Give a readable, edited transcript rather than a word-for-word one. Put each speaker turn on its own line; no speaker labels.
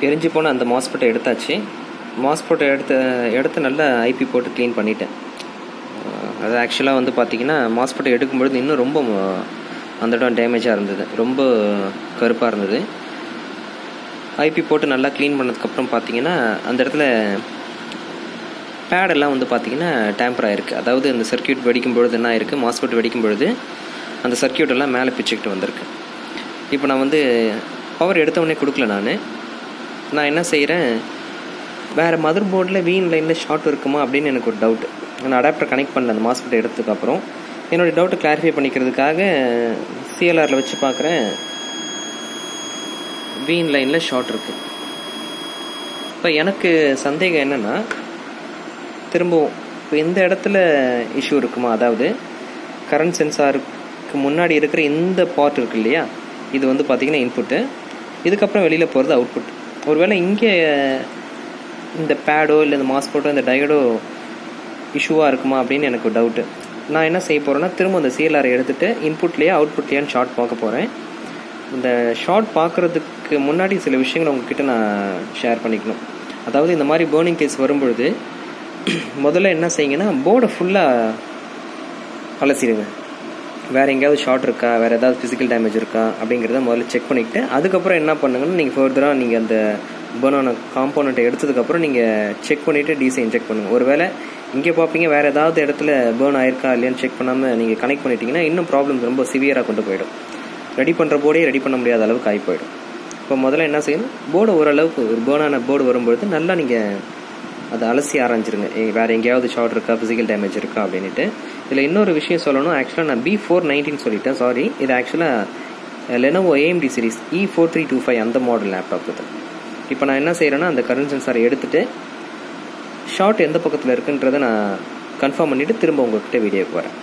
எரிஞ்சு போன அந்த மாஸ்பெட்டை எடுத்தாச்சு. மாஸ்பெட்டை எடுத்து நல்லா ஐபி போட்டு க்ளீன் பண்ணிட்டேன். அது ஆக்சுவலாக வந்து பார்த்திங்கன்னா மாஸ்பெட்டை எடுக்கும்பொழுது இன்னும் ரொம்ப அந்த இடம் டேமேஜாக இருந்தது, ரொம்ப கருப்பாக இருந்தது. ஐபி போட்டு நல்லா க்ளீன் பண்ணதுக்கப்புறம் பார்த்திங்கன்னா அந்த இடத்துல பேடெல்லாம் வந்து பார்த்திங்கன்னா டேம்பர் ஆகிருக்கு. அதாவது அந்த சர்க்கியூட் வெடிக்கும் பொழுது என்ன ஆயிருக்கு, மாஸ்பெட் வெடிக்கும் பொழுது அந்த சர்க்கியூட்டெல்லாம் மேலே பிச்சுக்கிட்டு வந்திருக்கு. இப்போ நான் வந்து பவர் எடுத்தவொடனே கொடுக்கல. நான் என்ன செய்கிறேன், வேறு மதர் போர்டில் வீன் லைனில் ஷார்ட் இருக்குமா அப்படின்னு எனக்கு ஒரு டவுட்டு. நான் அடாப்டர் கனெக்ட் பண்ணல அந்த மாஸ்பெட் எடுத்ததுக்கப்புறம். என்னோடய டவுட்டை கிளாரிஃபை பண்ணிக்கிறதுக்காக சிஎல்ஆரில் வச்சு பார்க்குறேன், வீன் லைனில் ஷார்ட் இருக்குது. இப்போ எனக்கு சந்தேகம் என்னென்னா, திரும்பவும் இப்போ இந்த இடத்துல இஷ்யூ இருக்குமா, அதாவது கரண்ட் சென்சாருக்கு முன்னாடி இருக்கிற இந்த பார்ட் இருக்கு இல்லையா, இது வந்து பார்த்திங்கன்னா இன்புட்டு, இதுக்கப்புறம் வெளியில் போகிறது அவுட்புட். ஒருவேளை இங்கே இந்த பேடோ இல்லை இந்த மாஸ்பெட்டோ இந்த டயோடோ இஷ்யூவாக இருக்குமா அப்படின்னு எனக்கு ஒரு டவுட்டு. நான் என்ன செய்ய போகிறேன்னா, திரும்ப அந்த சிஎல்ஆரை எடுத்துகிட்டு இன்புட்லேயே அவுட்புட்லேயான்னு ஷார்ட் பார்க்க போகிறேன். இந்த ஷார்ட் பார்க்குறதுக்கு முன்னாடி சில விஷயங்களை உங்ககிட்ட நான் ஷேர் பண்ணிக்கணும். அதாவது இந்த மாதிரி பர்னிங் கேஸ் வரும்பொழுது முதல்ல என்ன செய்யுங்கன்னா, போர்டை ஃபுல்லாக அலசிடுங்க. வேறு எங்கேயாவது ஷார்ட் இருக்கா, வேறு ஏதாவது ஃபிசிக்கல் டேமேஜ் இருக்கா அப்படிங்கிறத முதல்ல செக் பண்ணிவிட்டு அதுக்கப்புறம் என்ன பண்ணுங்கன்னா, நீங்கள் ஃபர்தராக நீங்கள் அந்த பர்னான காம்போனண்ட்டை எடுத்ததுக்கப்புறம் நீங்கள் செக் பண்ணிவிட்டு டிசி இன்ஜெக்ட் பண்ணுங்கள். ஒரு வேளை இங்கே பார்ப்பீங்க வேறு ஏதாவது இடத்துல பேர்ன் ஆயிருக்கா இல்லையான்னு செக் பண்ணாமல் நீங்கள் கனெக்ட் பண்ணிட்டீங்கன்னா இன்னும் ப்ராப்ளம் ரொம்ப சிவியராக கொண்டு போயிடும். ரெடி பண்ணுற போர்டே ரெடி பண்ண முடியாத அளவுக்கு ஆகி போயிடும். இப்போ முதல்ல என்ன செய்யணும், போர்டு ஓரளவுக்கு ஒரு பேர்னான போர்டு வரும்பொழுது நல்லா நீங்கள் அதை அலசி ஆரம்பிச்சிருங்க, வேறு எங்கேயாவது ஷார்ட் இருக்கா, ஃபிசிக்கல் டேமேஜ் இருக்கா அப்படின்ட்டு. இதில் இன்னொரு விஷயம் சொல்லணும், ஆக்சுவலாக நான் B419 சொல்லிட்டேன், சாரி. இது ஆக்சுவலாக Lenovo AMD சீரிஸ் E4325 அந்த மாடல் லேப்டாப் இது. இப்போ நான் என்ன செய்கிறேன்னா, அந்த கரண்ட் சென்சாரை எடுத்துகிட்டு ஷார்ட் எந்த பக்கத்தில் இருக்குன்றதை நான் கன்ஃபார்ம் பண்ணிவிட்டு திரும்ப உங்கள்கிட்ட வீடியோக்கு வரேன்.